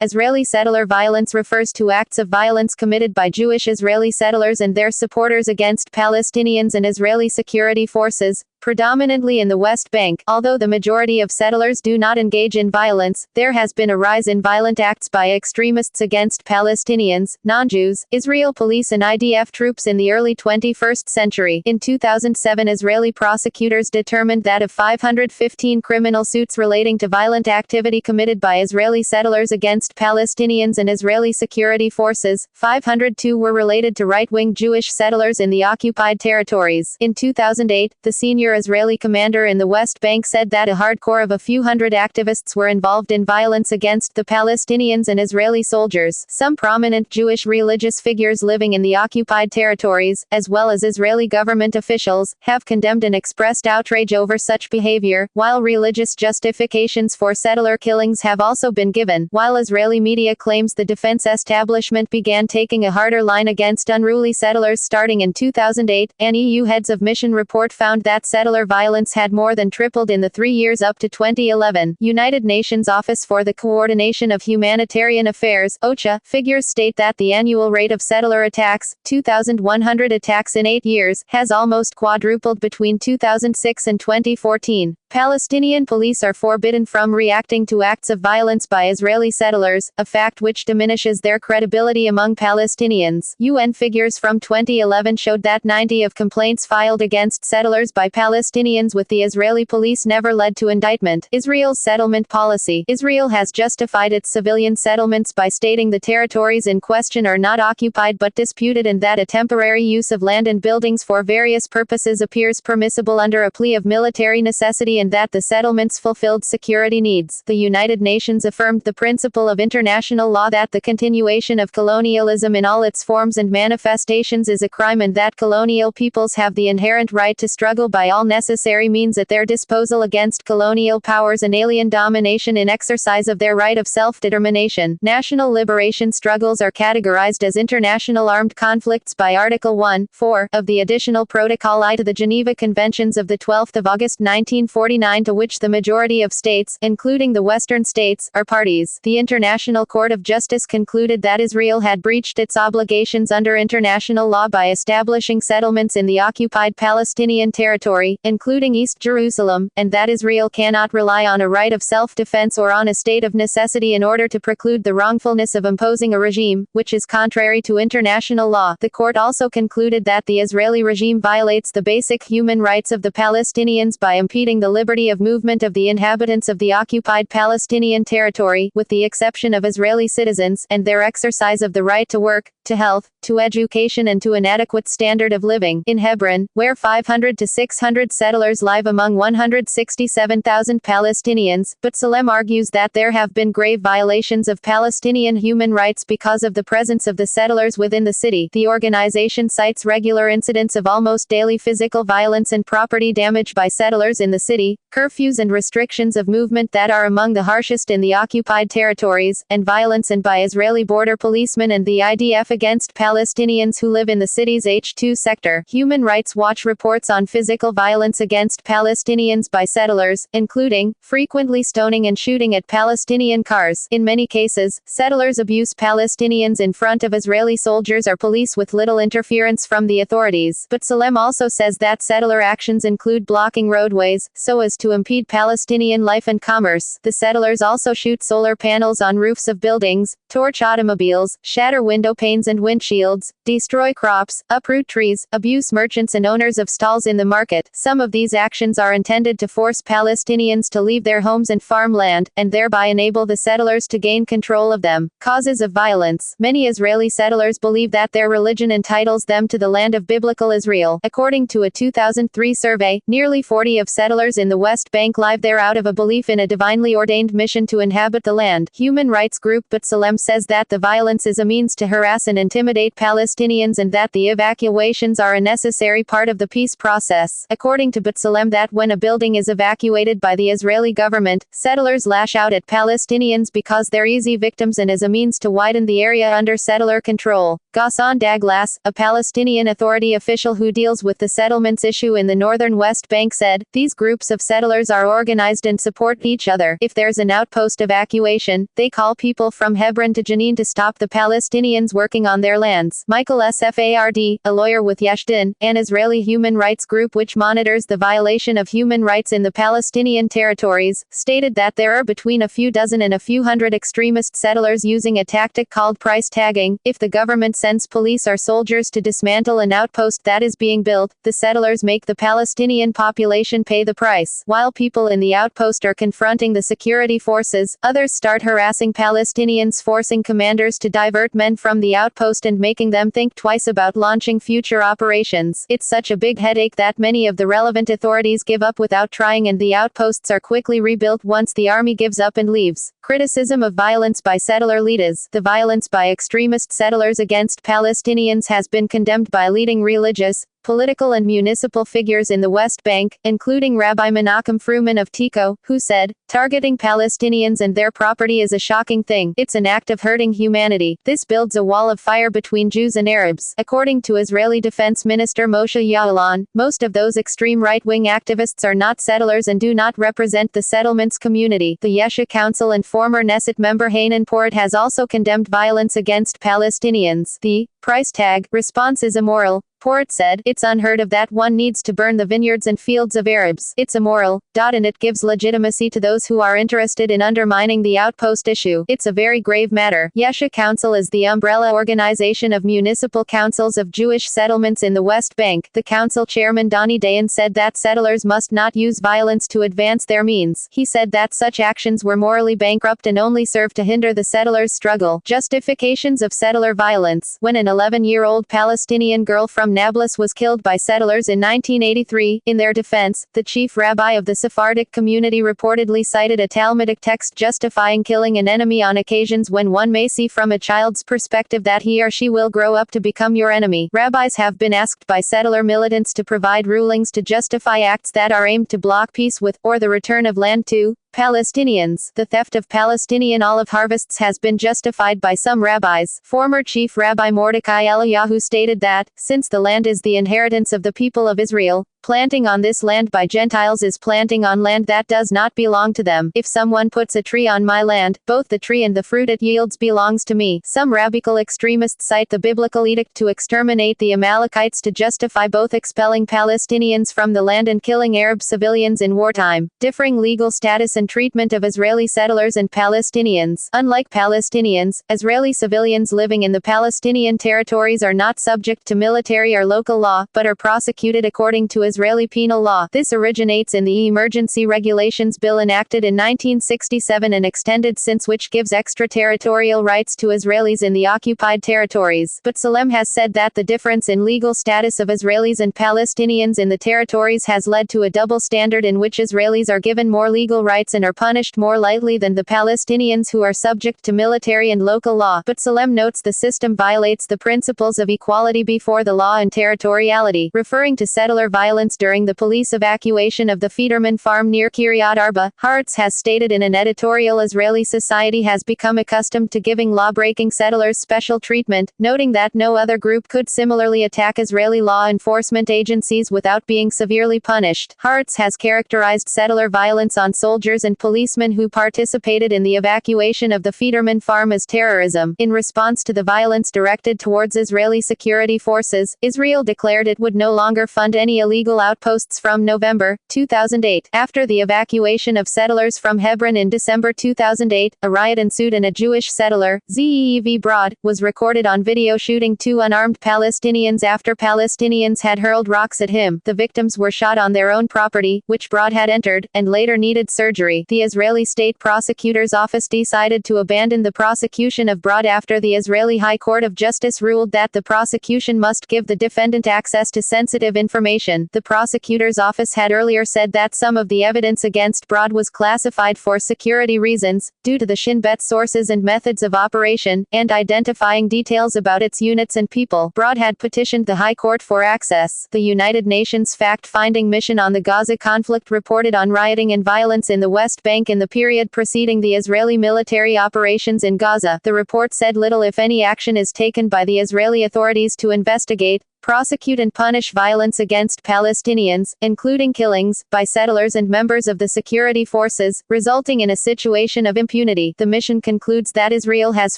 Israeli settler violence refers to acts of violence committed by Jewish Israeli settlers and their supporters against Palestinians and Israeli security forces, predominantly in the West Bank. Although the majority of settlers do not engage in violence, there has been a rise in violent acts by extremists against Palestinians, non-Jews, Israel police and IDF troops in the early 21st century. In 2007, Israeli prosecutors determined that of 515 criminal suits relating to violent activity committed by Israeli settlers against Palestinians and Israeli security forces, 502 were related to right-wing Jewish settlers in the occupied territories. In 2008, the senior Israeli commander in the West Bank said that a hardcore of a few hundred activists were involved in violence against the Palestinians and Israeli soldiers. Some prominent Jewish religious figures living in the occupied territories, as well as Israeli government officials, have condemned and expressed outrage over such behavior, while religious justifications for settler killings have also been given. While Israeli media claims the defense establishment began taking a harder line against unruly settlers starting in 2008, an EU Heads of Mission report found that settler violence had more than tripled in the 3 years up to 2011. United Nations Office for the Coordination of Humanitarian Affairs (OCHA) figures state that the annual rate of settler attacks, 2,100 attacks in 8 years, has almost quadrupled between 2006 and 2014. Palestinian police are forbidden from reacting to acts of violence by Israeli settlers, a fact which diminishes their credibility among Palestinians. UN figures from 2011 showed that 90 of complaints filed against settlers by Palestinians with the Israeli police never led to indictment. Israel's settlement policy. Israel has justified its civilian settlements by stating the territories in question are not occupied but disputed and that a temporary use of land and buildings for various purposes appears permissible under a plea of military necessity and that the settlements fulfilled security needs. The United Nations affirmed the principle of international law that the continuation of colonialism in all its forms and manifestations is a crime and that colonial peoples have the inherent right to struggle by all necessary means at their disposal against colonial powers and alien domination in exercise of their right of self-determination. National liberation struggles are categorized as international armed conflicts by Article 1(4) of the Additional Protocol I to the Geneva Conventions of 12 August 1949, to which the majority of states, including the Western states, are parties. The International Court of Justice concluded that Israel had breached its obligations under international law by establishing settlements in the occupied Palestinian territory, including East Jerusalem, and that Israel cannot rely on a right of self-defense or on a state of necessity in order to preclude the wrongfulness of imposing a regime, which is contrary to international law. The court also concluded that the Israeli regime violates the basic human rights of the Palestinians by impeding the liberty of movement of the inhabitants of the occupied Palestinian territory, with the exception of Israeli citizens, and their exercise of the right to work, to health, to education and to an adequate standard of living. In Hebron, where 500 to 600 settlers live among 167,000 Palestinians, B'Tselem argues that there have been grave violations of Palestinian human rights because of the presence of the settlers within the city. The organization cites regular incidents of almost daily physical violence and property damage by settlers in the city, curfews and restrictions of movement that are among the harshest in the occupied territories, and violence and by Israeli border policemen and the IDF against Palestinians who live in the city's H2 sector. Human Rights Watch reports on physical violence against Palestinians by settlers, including frequently stoning and shooting at Palestinian cars. In many cases, settlers abuse Palestinians in front of Israeli soldiers or police with little interference from the authorities. But Salem also says that settler actions include blocking roadways, so as to impede Palestinian life and commerce. The settlers also shoot solar panels on roofs of buildings, torch automobiles, shatter window panes and windshields, destroy crops, uproot trees, abuse merchants and owners of stalls in the market. Some of these actions are intended to force Palestinians to leave their homes and farmland, and thereby enable the settlers to gain control of them. Causes of violence. Many Israeli settlers believe that their religion entitles them to the land of biblical Israel. According to a 2003 survey, nearly 40 of settlers in the West Bank live there out of a belief in a divinely ordained mission to inhabit the land. Human rights group B'Tselem says that the violence is a means to harass and intimidate Palestinians and that the evacuations are a necessary part of the peace process. According to B'Tselem, that when a building is evacuated by the Israeli government, settlers lash out at Palestinians because they're easy victims and as a means to widen the area under settler control. Ghassan Daglas, a Palestinian Authority official who deals with the settlements issue in the northern West Bank, said, "These groups of settlers are organized and support each other. If there's an outpost evacuation, they call people from Hebron to Jenin to stop the Palestinians working on their lands." Michael Sfard, a lawyer with Yesh Din, an Israeli human rights group which monitors the violation of human rights in the Palestinian territories, stated that there are between a few dozen and a few hundred extremist settlers using a tactic called price tagging. If the government sends police or soldiers to dismantle an outpost that is being built, the settlers make the Palestinian population pay the price. While people in the outpost are confronting the security forces, others start harassing Palestinians, forcing commanders to divert men from the outpost and making them think twice about launching future operations. It's such a big headache that many of the relevant authorities give up without trying, and the outposts are quickly rebuilt once the army gives up and leaves. Criticism of violence by settler leaders. The violence by extremist settlers against Palestinians has been condemned by leading religious, political and municipal figures in the West Bank, including Rabbi Menachem Fruman of Tico, who said, "Targeting Palestinians and their property is a shocking thing. It's an act of hurting humanity. This builds a wall of fire between Jews and Arabs." According to Israeli Defense Minister Moshe Ya'alon, most of those extreme right-wing activists are not settlers and do not represent the settlement's community. The Yesha Council and former Knesset member Hanan Porat has also condemned violence against Palestinians. The price tag response is immoral, Porat said. "It's unheard of that one needs to burn the vineyards and fields of Arabs. It's immoral, and it gives legitimacy to those who are interested in undermining the outpost issue. It's a very grave matter." Yesha Council is the umbrella organization of municipal councils of Jewish settlements in the West Bank. The council chairman Donny Dayan said that settlers must not use violence to advance their means. He said that such actions were morally bankrupt and only serve to hinder the settlers' struggle. Justifications of settler violence. When an 11-year-old Palestinian girl from Nablus was killed by settlers in 1983, in their defense, the chief rabbi of the Sephardic community reportedly cited a Talmudic text justifying killing an enemy on occasions when one may see from a child's perspective that he or she will grow up to become your enemy. Rabbis have been asked by settler militants to provide rulings to justify acts that are aimed to block peace with, or the return of land to, Palestinians. The theft of Palestinian olive harvests has been justified by some rabbis. Former Chief Rabbi Mordecai Eliyahu stated that, since the land is the inheritance of the people of Israel, planting on this land by Gentiles is planting on land that does not belong to them. If someone puts a tree on my land, both the tree and the fruit it yields belongs to me. Some rabbinical extremists cite the biblical edict to exterminate the Amalekites to justify both expelling Palestinians from the land and killing Arab civilians in wartime. Differing legal status and treatment of Israeli settlers and Palestinians. Unlike Palestinians, Israeli civilians living in the Palestinian territories are not subject to military or local law, but are prosecuted according to Israeli penal law. This originates in the Emergency Regulations Bill enacted in 1967 and extended since, which gives extraterritorial rights to Israelis in the occupied territories. But Salem has said that the difference in legal status of Israelis and Palestinians in the territories has led to a double standard in which Israelis are given more legal rights and are punished more lightly than the Palestinians who are subject to military and local law. But Salem notes the system violates the principles of equality before the law and territoriality. Referring to settler violence during the police evacuation of the Federman farm near Kiryat Arba, Haaretz has stated in an editorial, Israeli society has become accustomed to giving law-breaking settlers special treatment, noting that no other group could similarly attack Israeli law enforcement agencies without being severely punished. Haaretz has characterized settler violence on soldiers and policemen who participated in the evacuation of the Federman farm as terrorism. In response to the violence directed towards Israeli security forces, Israel declared it would no longer fund any illegal outposts from November 2008. After the evacuation of settlers from Hebron in December 2008, a riot ensued and a Jewish settler, Zeev Broad, was recorded on video shooting two unarmed Palestinians after Palestinians had hurled rocks at him. The victims were shot on their own property, which Broad had entered, and later needed surgery. The Israeli State Prosecutor's Office decided to abandon the prosecution of Broad after the Israeli High Court of Justice ruled that the prosecution must give the defendant access to sensitive information. The The prosecutor's office had earlier said that some of the evidence against Broad was classified for security reasons, due to the Shin Bet sources and methods of operation, and identifying details about its units and people. Broad had petitioned the High Court for access. The United Nations fact-finding mission on the Gaza conflict reported on rioting and violence in the West Bank in the period preceding the Israeli military operations in Gaza. The report said little if any action is taken by the Israeli authorities to investigate, prosecute and punish violence against Palestinians, including killings, by settlers and members of the security forces, resulting in a situation of impunity. The mission concludes that Israel has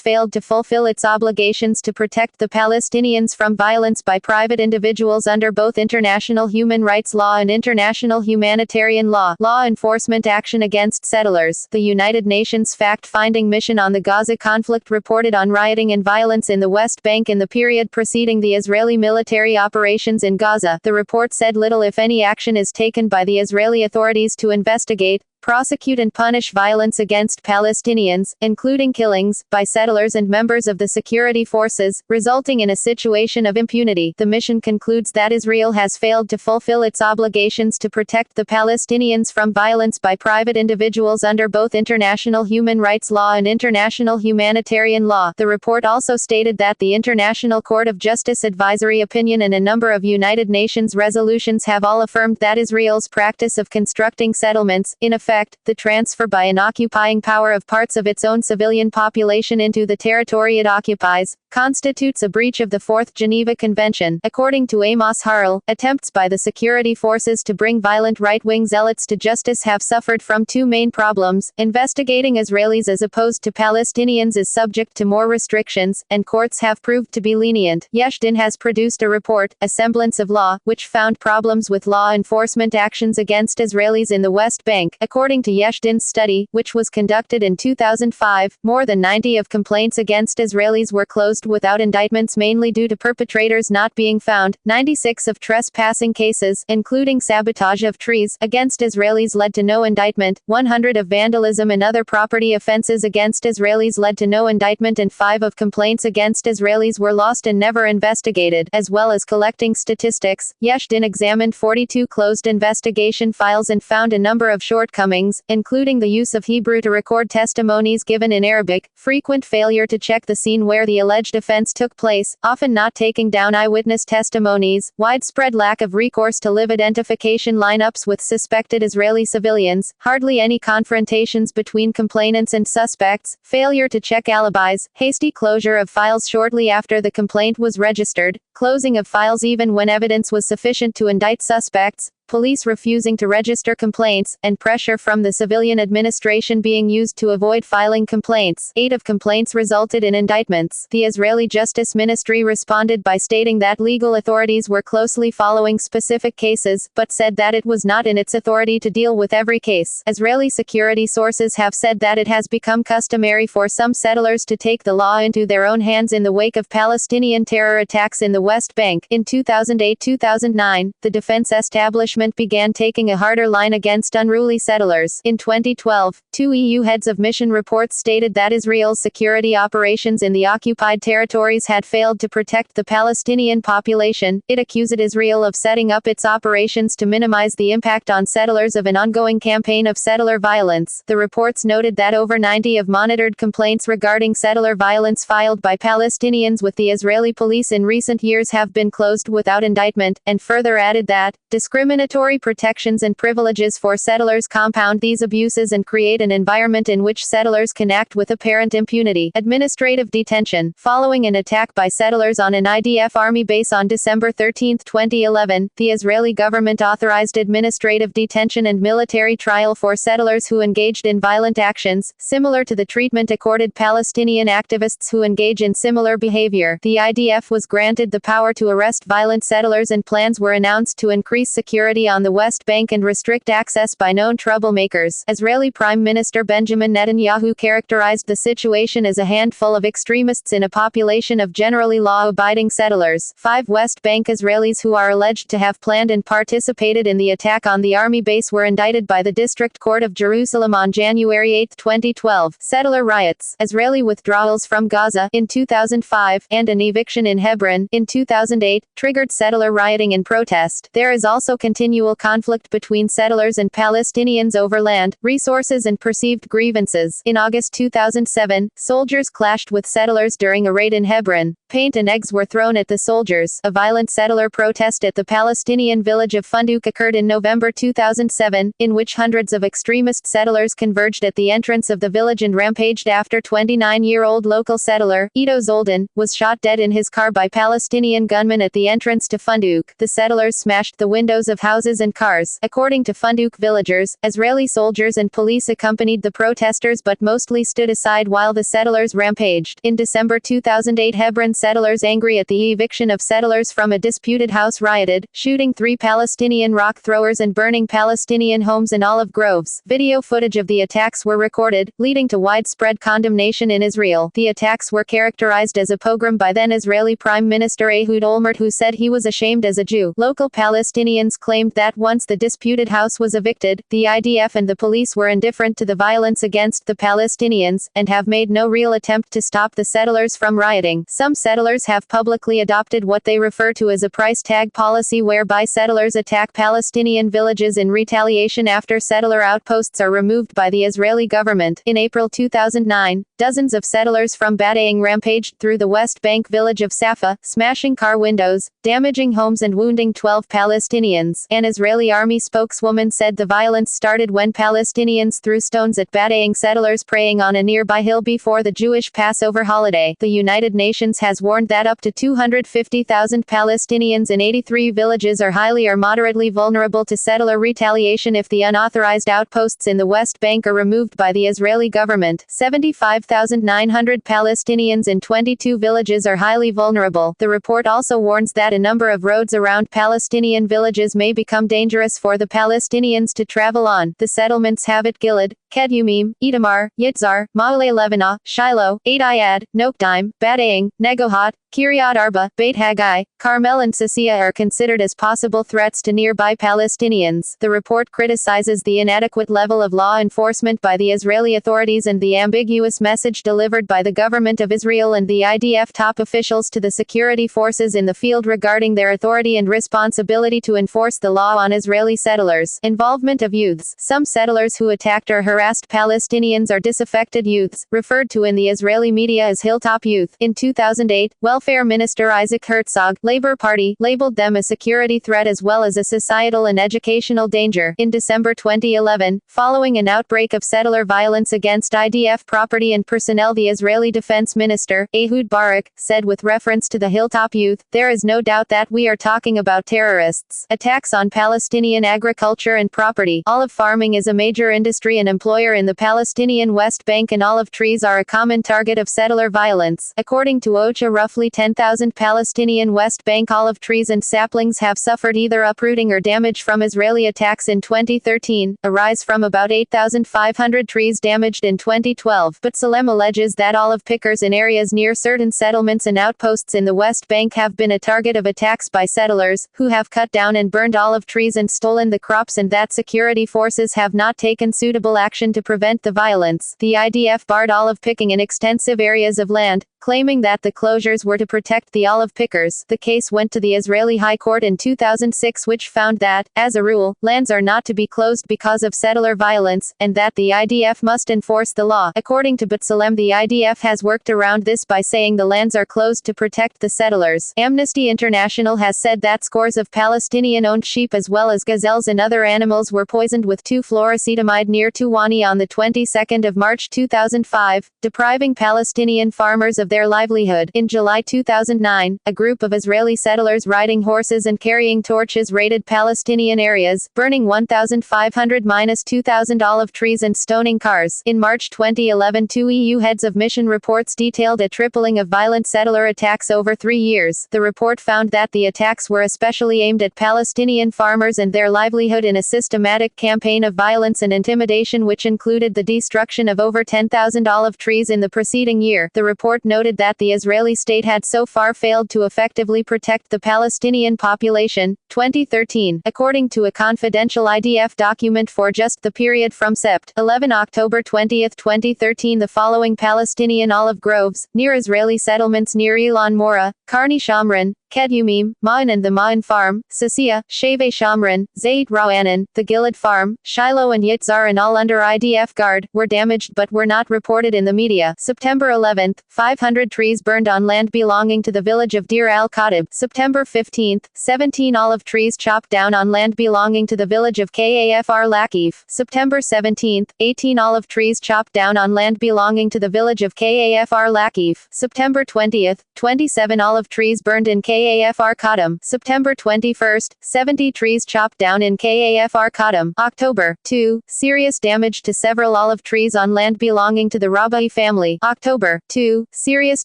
failed to fulfill its obligations to protect the Palestinians from violence by private individuals under both international human rights law and international humanitarian law. Law enforcement action against settlers. The United Nations fact-finding mission on the Gaza conflict reported on rioting and violence in the West Bank in the period preceding the Israeli military operations in Gaza. The report said little if any action is taken by the Israeli authorities to investigate, prosecute and punish violence against Palestinians, including killings, by settlers and members of the security forces, resulting in a situation of impunity. The mission concludes that Israel has failed to fulfill its obligations to protect the Palestinians from violence by private individuals under both international human rights law and international humanitarian law. The report also stated that the International Court of Justice advisory opinion and a number of United Nations resolutions have all affirmed that Israel's practice of constructing settlements, in effect, the transfer by an occupying power of parts of its own civilian population into the territory it occupies, constitutes a breach of the Fourth Geneva Convention. According to Amos Harel, attempts by the security forces to bring violent right-wing zealots to justice have suffered from two main problems: investigating Israelis as opposed to Palestinians is subject to more restrictions, and courts have proved to be lenient. Yesh Din has produced a report, A Semblance of Law, which found problems with law enforcement actions against Israelis in the West Bank. According to Yesh Din's study, which was conducted in 2005, more than 90 of complaints against Israelis were closed without indictments, mainly due to perpetrators not being found. 96 of trespassing cases, including sabotage of trees, against Israelis led to no indictment. 100 of vandalism and other property offenses against Israelis led to no indictment, and 5 of complaints against Israelis were lost and never investigated. As well as collecting statistics, Yesh Din examined 42 closed investigation files and found a number of shortcomings, including the use of Hebrew to record testimonies given in Arabic, frequent failure to check the scene where the alleged offense took place, often not taking down eyewitness testimonies, widespread lack of recourse to live identification lineups with suspected Israeli civilians, hardly any confrontations between complainants and suspects, failure to check alibis, hasty closure of files shortly after the complaint was registered, closing of files even when evidence was sufficient to indict suspects, police refusing to register complaints, and pressure from the civilian administration being used to avoid filing complaints. 8 of complaints resulted in indictments. The Israeli Justice Ministry responded by stating that legal authorities were closely following specific cases, but said that it was not in its authority to deal with every case. Israeli security sources have said that it has become customary for some settlers to take the law into their own hands in the wake of Palestinian terror attacks in the West Bank. In 2008-2009, the defense establishment began taking a harder line against unruly settlers. In 2012, 2 EU heads of mission reports stated that Israel's security operations in the occupied territories had failed to protect the Palestinian population. It accused Israel of setting up its operations to minimize the impact on settlers of an ongoing campaign of settler violence. The reports noted that over 90 of monitored complaints regarding settler violence filed by Palestinians with the Israeli police in recent years have been closed without indictment, and further added that discriminatory protections and privileges for settlers compound these abuses and create an environment in which settlers can act with apparent impunity. Administrative detention. Following an attack by settlers on an IDF army base on December 13, 2011, the Israeli government authorized administrative detention and military trial for settlers who engaged in violent actions, similar to the treatment accorded Palestinian activists who engage in similar behavior. The IDF was granted the power to arrest violent settlers, and plans were announced to increase security on the West Bank and restrict access by known troublemakers. Israeli Prime Minister Benjamin Netanyahu characterized the situation as a handful of extremists in a population of generally law-abiding settlers. 5 West Bank Israelis who are alleged to have planned and participated in the attack on the army base were indicted by the District Court of Jerusalem on January 8, 2012. Settler riots. Israeli withdrawals from Gaza in 2005, and an eviction in Hebron in 2008, triggered settler rioting and protest. There is also continual conflict between settlers and Palestinians over land, resources and perceived grievances. In August 2007, soldiers clashed with settlers during a raid in Hebron. Paint and eggs were thrown at the soldiers. A violent settler protest at the Palestinian village of Funduk occurred in November 2007, in which hundreds of extremist settlers converged at the entrance of the village and rampaged after 29-year-old local settler, Ido Zoldan, was shot dead in his car by Palestinian gunmen at the entrance to Funduk. The settlers smashed the windows of houses and cars. According to Funduk villagers, Israeli soldiers and police accompanied the protesters but mostly stood aside while the settlers rampaged. In December 2008, Hebron settlers angry at the eviction of settlers from a disputed house rioted, shooting 3 Palestinian rock throwers and burning Palestinian homes and olive groves. Video footage of the attacks were recorded, leading to widespread condemnation in Israel. The attacks were characterized as a pogrom by then Israeli Prime Minister Ehud Olmert, who said he was ashamed as a Jew. Local Palestinians claimed that once the disputed house was evicted, the IDF and the police were indifferent to the violence against the Palestinians, and have made no real attempt to stop the settlers from rioting. Some settlers have publicly adopted what they refer to as a price tag policy, whereby settlers attack Palestinian villages in retaliation after settler outposts are removed by the Israeli government. In April 2009, dozens of settlers from Badaeng rampaged through the West Bank village of Safa, smashing car windows, damaging homes and wounding 12 Palestinians. An Israeli army spokeswoman said the violence started when Palestinians threw stones at Badaeng settlers praying on a nearby hill before the Jewish Passover holiday. The United Nations has warned that up to 250,000 Palestinians in 83 villages are highly or moderately vulnerable to settler retaliation if the unauthorized outposts in the West Bank are removed by the Israeli government. 75,900 Palestinians in 22 villages are highly vulnerable. The report also warns that a number of roads around Palestinian villages may become dangerous for the Palestinians to travel on. The settlements Havat Gilad, Kedumim, Itamar, Yitzhar, Ma'ale Levanah, Shiloh, Eit Ayad, Nokdaim, Badaeng, Negohat, Kiryat Arba, Beit Haggai, Carmel and Sisiya are considered as possible threats to nearby Palestinians. The report criticizes the inadequate level of law enforcement by the Israeli authorities and the ambiguous message delivered by the government of Israel and the IDF top officials to the security forces in the field regarding their authority and responsibility to enforce the law on Israeli settlers. Involvement of youths. Some settlers who attacked or harassed Palestinians are disaffected youths, referred to in the Israeli media as hilltop youth. In 2008, Welfare Minister Isaac Herzog, Labour Party, labeled them a security threat as well as a societal and educational danger. In December 2011, following an outbreak of settler violence against IDF property and personnel, the Israeli Defense Minister, Ehud Barak, said with reference to the hilltop youth, "There is no doubt that we are talking about terrorists. Attacks on Palestinian agriculture and property. Olive farming is a major industry and employer in the Palestinian West Bank, and olive trees are a common target of settler violence." According to OCHA, roughly 10,000 Palestinian West Bank olive trees and saplings have suffered either uprooting or damage from Israeli attacks in 2013, a rise from about 8,500 trees damaged in 2012. But Salem alleges that olive pickers in areas near certain settlements and outposts in the West Bank have been a target of attacks by settlers, who have cut down and burned olive trees and stolen the crops, and that security forces have not taken suitable action to prevent the violence. The IDF barred olive picking in extensive areas of land, claiming that the closures were to protect the olive pickers. The case went to the Israeli High Court in 2006, which found that, as a rule, lands are not to be closed because of settler violence, and that the IDF must enforce the law. According to B'Tselem, the IDF has worked around this by saying the lands are closed to protect the settlers. Amnesty International has said that scores of Palestinian-owned sheep as well as gazelles and other animals were poisoned with 2-fluorocetamide near Tuwani on the 22nd of March 2005, depriving Palestinian farmers of their livelihood. In July 2009, a group of Israeli settlers riding horses and carrying torches raided Palestinian areas, burning 1,500-2,000 olive trees and stoning cars. In March 2011, 2 EU heads of mission reports detailed a tripling of violent settler attacks over 3 years. The report found that the attacks were especially aimed at Palestinian farmers and their livelihood in a systematic campaign of violence and intimidation, which included the destruction of over 10,000 olive trees in the preceding year. The report noted that the Israeli state had so far failed to effectively protect the Palestinian population. 2013. According to a confidential IDF document, for just the period from Sept. 11 October 20, 2013, the following Palestinian olive groves, near Israeli settlements near Elon Moreh, Karni Shamron, Kedumim, Ma'an and the Ma'an Farm, Sasiya, Sheve Shamran, Zayt Rawanan, the Gilad Farm, Shiloh and Yitzhar and all under IDF guard, were damaged but were not reported in the media. September 11th, 500 trees burned on land belonging to the village of Deir al-Khatib. September 15th, 17 olive trees chopped down on land belonging to the village of Kafr Lakif. September 17th, 18 olive trees chopped down on land belonging to the village of Kafr Lakif. September 20th, 27 olive trees burned in Kafr Khatam. September 21st, 70 trees chopped down in Kafr Khatam. October 2, serious damage to several olive trees on land belonging to the Rabai family. October 2, serious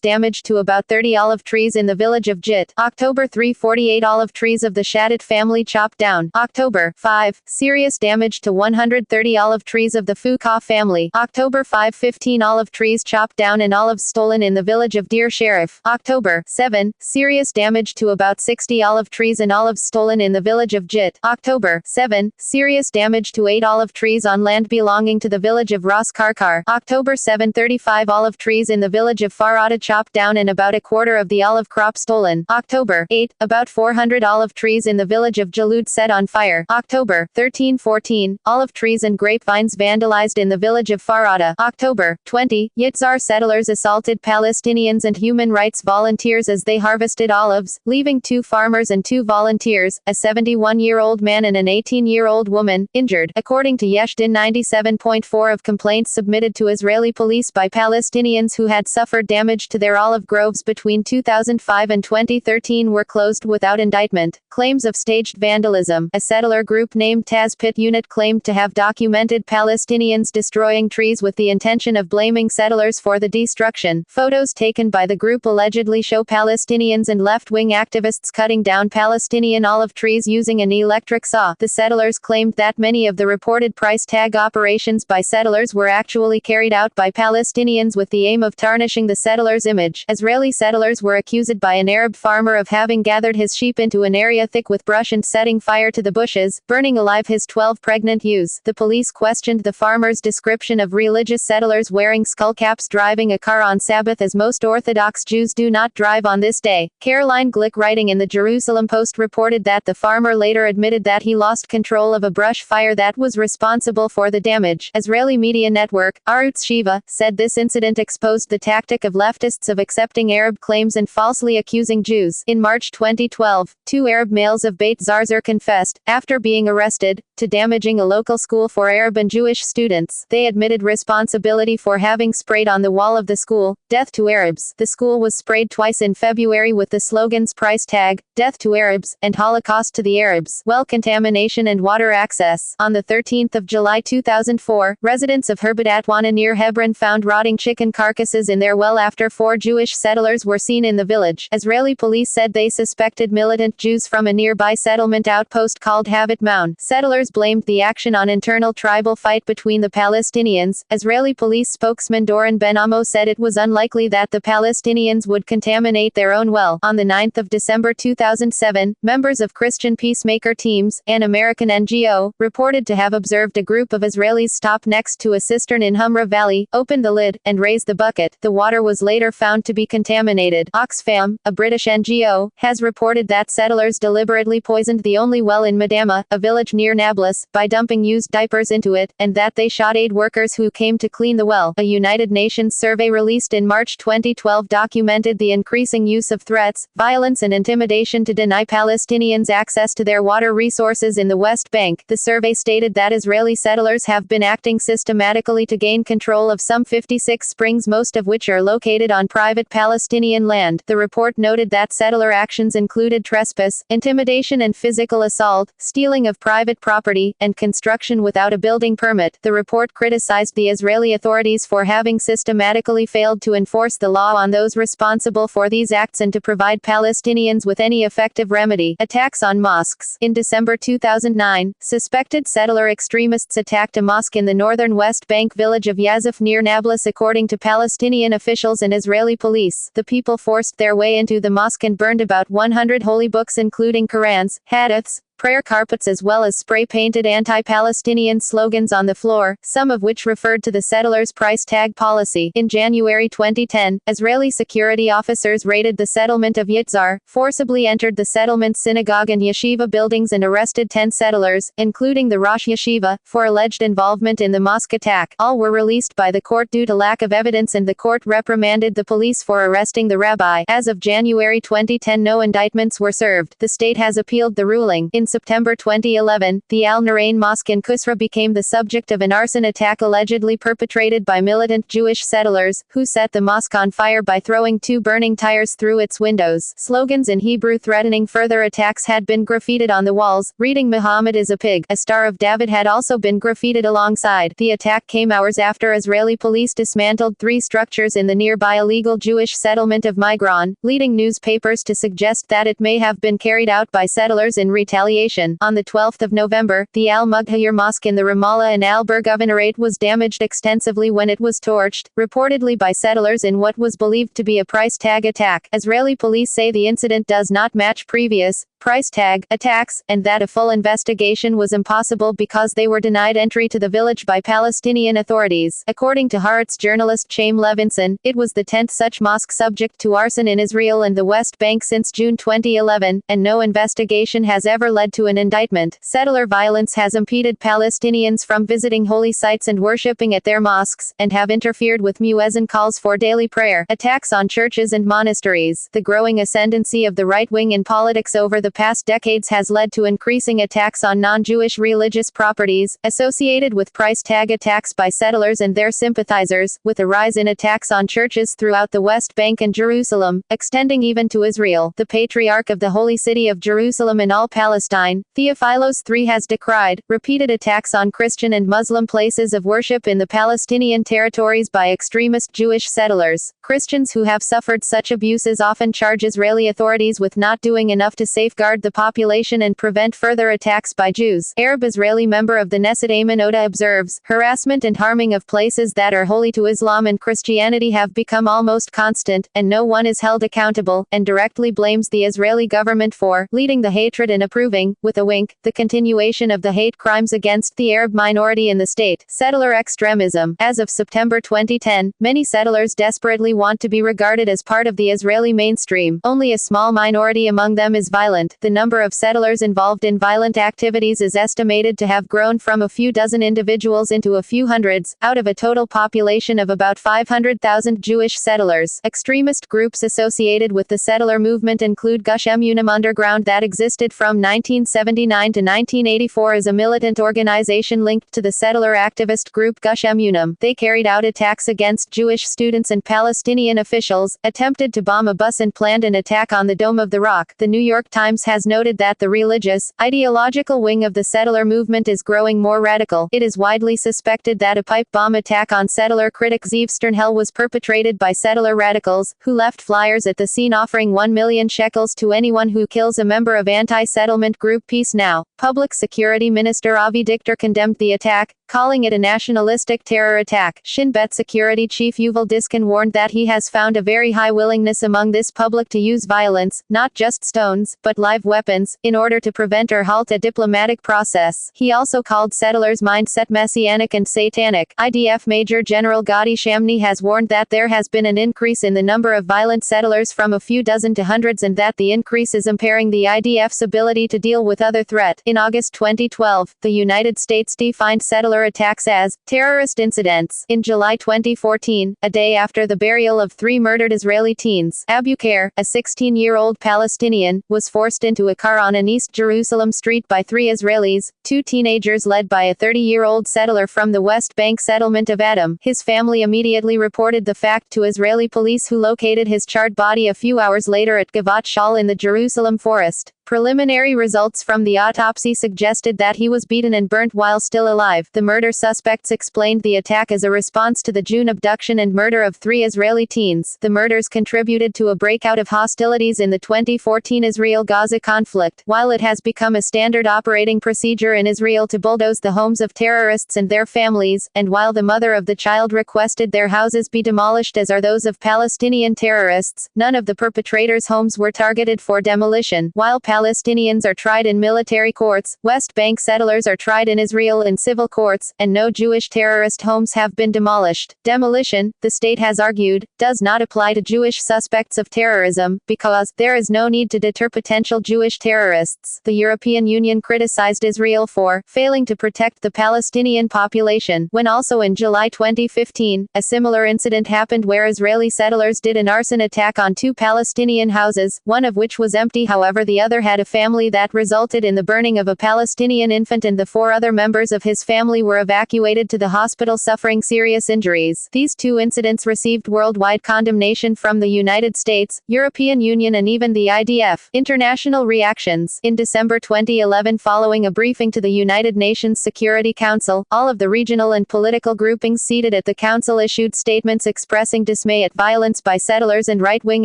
damage to about 30 olive trees in the village of Jit. October 3, 48 olive trees of the Shaddad family chopped down. October 5, serious damage to 130 olive trees of the Fuqah family. October 5, 15 olive trees chopped down and olives stolen in the village of Deir Sharif. October 7, serious damage to about 60 olive trees and olives stolen in the village of Jit. October 7, serious damage to 8 olive trees on land belonging to the village of Ras Karkar. October 7, 35 olive trees in the village of Farada chopped down and about a quarter of the olive crop stolen. October 8, about 400 olive trees in the village of Jalud set on fire. October 13, 14, olive trees and grapevines vandalized in the village of Farada. October 20, Yitzhar settlers assaulted Palestinians and human rights volunteers as they harvested olives, leaving 2 farmers and 2 volunteers, a 71-year-old man and an 18-year-old woman, injured. According to Yeshdin, 97.4% of complaints submitted to Israeli police by Palestinians who had suffered damage to their olive groves between 2005 and 2013 were closed without indictment. Claims of staged vandalism. A settler group named Tazpit Unit claimed to have documented Palestinians destroying trees with the intention of blaming settlers for the destruction. Photos taken by the group allegedly show Palestinians and left-wing activists cutting down Palestinian olive trees using an electric saw. The settlers claimed that many of the reported price tag operations by settlers were actually carried out by Palestinians with the aim of tarnishing the settlers' image. Israeli settlers were accused by an Arab farmer of having gathered his sheep into an area thick with brush and setting fire to the bushes, burning alive his 12 pregnant ewes. The police questioned the farmer's description of religious settlers wearing skullcaps driving a car on Sabbath as most Orthodox Jews do not drive on this day. Caroline Glick, writing in the Jerusalem Post, reported that the farmer later admitted that he lost control of a brush fire that was responsible for the damage. Israeli media network, Arutz Shiva, said this incident exposed the tactic of leftists of accepting Arab claims and falsely accusing Jews. In March 2012, 2 Arab males of Beit Zarzur confessed, after being arrested, to damaging a local school for Arab and Jewish students. They admitted responsibility for having sprayed on the wall of the school, "Death to Arabs." The school was sprayed twice in February with the slogans price tag, "Death to Arabs," and Holocaust to the Arabs. Well contamination and water access. On the 13th of July 2004, residents of Herbet Atwana near Hebron found rotting chicken carcasses in their well after 4 Jewish settlers were seen in the village. Israeli police said they suspected militant Jews from a nearby settlement outpost called Havat Mound. Settlers blamed the action on internal tribal fight between the Palestinians. Israeli police spokesman Doron Ben-Amo said it was unlikely that the Palestinians would contaminate their own well. On the 9th of December 2007, members of Christian peacemaker teams, an American NGO, reported to have observed a group of Israelis stop next to a cistern in Humra Valley, open the lid, and raise the bucket. The water was later found to be contaminated. Oxfam, a British NGO, has reported that settlers deliberately poisoned the only well in Madama, a village near Nablus, by dumping used diapers into it, and that they shot aid workers who came to clean the well. A United Nations survey released in March 2012 documented the increasing use of threats, violence and intimidation to deny Palestinians access to their water resources in the West Bank. The survey stated that Israeli settlers have been acting systematically to gain control of some 56 springs, most of which are located on private Palestinian land. The report noted that settler actions included trespass, intimidation and physical assault, stealing of private property, and construction without a building permit. The report criticized the Israeli authorities for having systematically failed to enforce the law on those responsible for these acts and to provide Palestinians with any effective remedy. Attacks on mosques. In December 2009, suspected settler extremists attacked a mosque in the northern West Bank village of Yazif near Nablus, according to Palestinian officials and Israeli police. The people forced their way into the mosque and burned about 100 holy books including Qurans, hadiths, prayer carpets as well as spray-painted anti-Palestinian slogans on the floor, some of which referred to the settlers' price tag policy. In January 2010, Israeli security officers raided the settlement of Yitzhar, forcibly entered the settlement's synagogue and yeshiva buildings and arrested 10 settlers, including the Rosh Yeshiva, for alleged involvement in the mosque attack. All were released by the court due to lack of evidence, and the court reprimanded the police for arresting the rabbi. As of January 2010, no indictments were served. The state has appealed the ruling. In September 2011, the Al-Narain Mosque in Kusra became the subject of an arson attack allegedly perpetrated by militant Jewish settlers, who set the mosque on fire by throwing 2 burning tires through its windows. Slogans in Hebrew threatening further attacks had been graffitied on the walls, reading "Muhammad is a pig." A Star of David had also been graffitied alongside. The attack came hours after Israeli police dismantled 3 structures in the nearby illegal Jewish settlement of Migron, leading newspapers to suggest that it may have been carried out by settlers in retaliation. On the 12th of November, the Al-Mughayyir Mosque in the Ramallah and Al-Bur Governorate was damaged extensively when it was torched, reportedly by settlers in what was believed to be a price tag attack. Israeli police say the incident does not match previous price tag attacks, and that a full investigation was impossible because they were denied entry to the village by Palestinian authorities. According to Haaretz journalist Chaim Levinson, it was the 10th such mosque subject to arson in Israel and the West Bank since June 2011, and no investigation has ever led to an indictment. Settler violence has impeded Palestinians from visiting holy sites and worshipping at their mosques, and have interfered with muezzin calls for daily prayer. Attacks on churches and monasteries. The growing ascendancy of the right wing in politics over the past decades has led to increasing attacks on non-Jewish religious properties, associated with price tag attacks by settlers and their sympathizers, with a rise in attacks on churches throughout the West Bank and Jerusalem, extending even to Israel. The Patriarch of the Holy City of Jerusalem and all Palestine, Theophilos III, has decried repeated attacks on Christian and Muslim places of worship in the Palestinian territories by extremist Jewish settlers. Christians who have suffered such abuses often charge Israeli authorities with not doing enough to safeguard the population and prevent further attacks by Jews. Arab-Israeli member of the Knesset Ayman Oda observes, harassment and harming of places that are holy to Islam and Christianity have become almost constant, and no one is held accountable, and directly blames the Israeli government for leading the hatred and approving, with a wink, the continuation of the hate crimes against the Arab minority in the state. Settler extremism. As of September 2010, many settlers desperately want to be regarded as part of the Israeli mainstream. Only a small minority among them is violent. The number of settlers involved in violent activities is estimated to have grown from a few dozen individuals into a few hundreds, out of a total population of about 500,000 Jewish settlers. Extremist groups associated with the settler movement include Gush Emunim Underground, that existed from 1979 to 1984 as a militant organization linked to the settler activist group Gush Emunim. They carried out attacks against Jewish students and Palestinian officials, attempted to bomb a bus and planned an attack on the Dome of the Rock. The New York Times has noted that the religious, ideological wing of the settler movement is growing more radical. It is widely suspected that a pipe bomb attack on settler critic Zeev Sternhell was perpetrated by settler radicals, who left flyers at the scene offering 1 million shekels to anyone who kills a member of anti-settlement group Peace Now. Public Security Minister Avi Dichter condemned the attack, calling it a nationalistic terror attack. Shin Bet Security Chief Yuval Diskin warned that he has found a very high willingness among this public to use violence, not just stones, but live weapons, in order to prevent or halt a diplomatic process. He also called settlers' mindset messianic and satanic. IDF Major General Gadi Shamni has warned that there has been an increase in the number of violent settlers from a few dozen to hundreds, and that the increase is impairing the IDF's ability to deal with other threat. In August 2012, the United States defined settler attacks as terrorist incidents. In July 2014, a day after the burial of 3 murdered Israeli teens, Abu Khair, a 16-year-old Palestinian, was forced into a car on an East Jerusalem street by 3 Israelis, 2 teenagers led by a 30-year-old settler from the West Bank settlement of Adam. His family immediately reported the fact to Israeli police, who located his charred body a few hours later at Gavat Shaul in the Jerusalem forest. Preliminary results from the autopsy suggested that he was beaten and burnt while still alive. The murder suspects explained the attack as a response to the June abduction and murder of 3 Israeli teens. The murders contributed to a breakout of hostilities in the 2014 Israel-Gaza conflict. While it has become a standard operating procedure in Israel to bulldoze the homes of terrorists and their families, and while the mother of the child requested their houses be demolished as are those of Palestinian terrorists, none of the perpetrators' homes were targeted for demolition. While Palestinians are tried in military courts, West Bank settlers are tried in Israel in civil courts, and no Jewish terrorist homes have been demolished. Demolition, the state has argued, does not apply to Jewish suspects of terrorism, because there is no need to deter potential Jewish terrorists. The European Union criticized Israel for failing to protect the Palestinian population, when also in July 2015, a similar incident happened where Israeli settlers did an arson attack on two Palestinian houses, one of which was empty. However, the other had a family that resulted in the burning of a Palestinian infant, and the 4 other members of his family were evacuated to the hospital suffering serious injuries. These 2 incidents received worldwide condemnation from the United States, European Union, and even the IDF. International reactions. In December 2011, following a briefing to the United Nations Security Council, all of the regional and political groupings seated at the council issued statements expressing dismay at violence by settlers and right-wing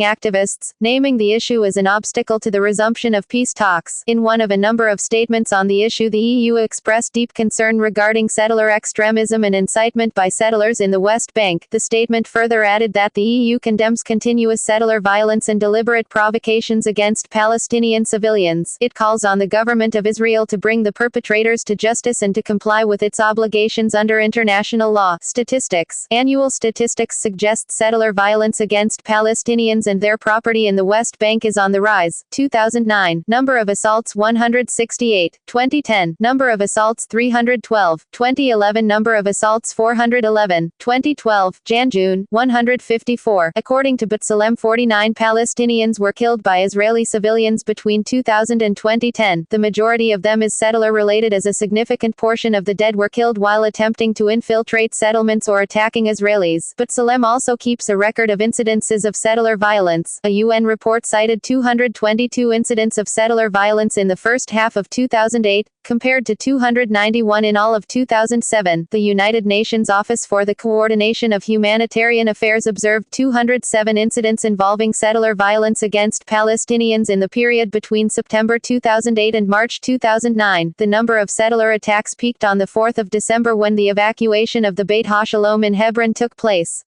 activists, naming the issue as an obstacle to the resumption of peace talks. In one of a number of statements on the issue, the EU expressed deep concern regarding settler extremism and incitement by settlers in the West Bank. The statement further added that the EU condemns continuous settler violence and deliberate provocations against Palestinian civilians. It calls on the government of Israel to bring the perpetrators to justice and to comply with its obligations under international law. Statistics. Annual statistics suggest settler violence against Palestinians and their property in the West Bank is on the rise. 2009. Number of assaults 168. 2010. Number of assaults 312. 2011. Number of assaults 411. 2012. Jan-June 154. According to B'Tselem, 49 Palestinians were killed by Israeli civilians between 2000 and 2010. The majority of them is settler-related, as a significant portion of the dead were killed while attempting to infiltrate settlements or attacking Israelis. B'Tselem also keeps a record of incidences of settler violence. A UN report cited 222 incidents of settler violence in the first half of 2008, compared to 291 in all of 2007. The United Nations Office for the Coordination of Humanitarian Affairs observed 207 incidents involving settler violence against Palestinians in the period between September 2008 and March 2009. The number of settler attacks peaked on the 4th of December when the evacuation of the Beit HaShalom in Hebron took place.